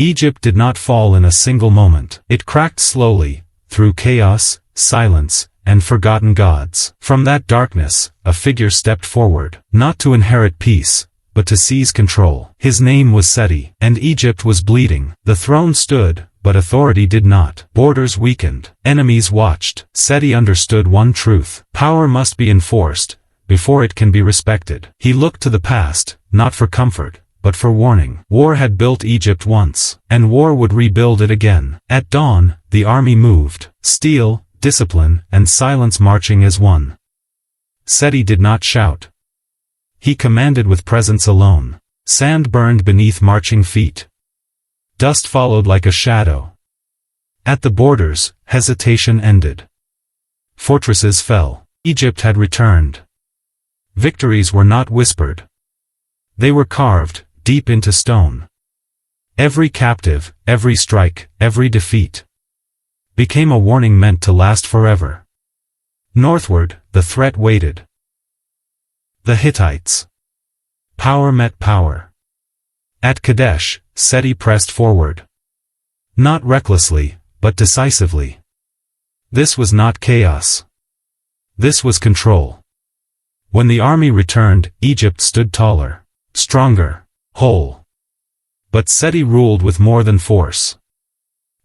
Egypt did not fall in a single moment. It cracked slowly, through chaos, silence, and forgotten gods. From that darkness, a figure stepped forward, not to inherit peace, but to seize control. His name was Seti, and Egypt was bleeding. The throne stood, but authority did not. Borders weakened. Enemies watched. Seti understood one truth: power must be enforced, before it can be respected. He looked to the past, not for comfort, but for warning. War had built Egypt once, and war would rebuild it again. At dawn, the army moved, steel, discipline, and silence marching as one. Seti did not shout. He commanded with presence alone. Sand burned beneath marching feet. Dust followed like a shadow. At the borders, hesitation ended. Fortresses fell. Egypt had returned. Victories were not whispered. They were carved, deep into stone. Every captive, every strike, every defeat became a warning meant to last forever. Northward, the threat waited. The Hittites. Power met power. At Kadesh, Seti pressed forward. Not recklessly, but decisively. This was not chaos. This was control. When the army returned, Egypt stood taller, stronger, whole. But Seti ruled with more than force.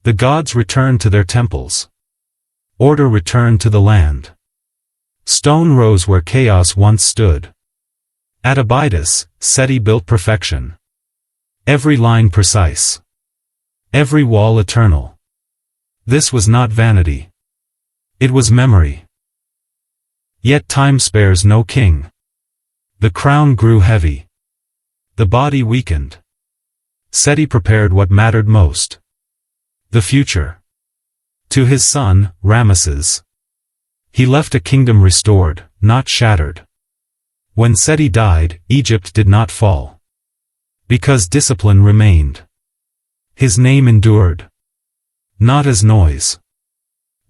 The gods returned to their temples. Order returned to the land. Stone rose where chaos once stood. At Abydos, Seti built perfection. Every line precise. Every wall eternal. This was not vanity. It was memory. Yet time spares no king. The crown grew heavy. The body weakened. Seti prepared what mattered most. The future. To his son, Ramesses. He left a kingdom restored, not shattered. When Seti died, Egypt did not fall. Because discipline remained. His name endured. Not as noise,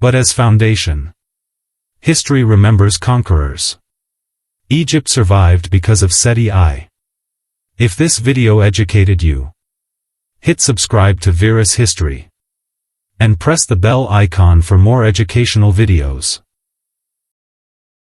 but as foundation. History remembers conquerors. Egypt survived because of Seti I. If this video educated you, hit subscribe to Vera's History. And press the bell icon for more educational videos.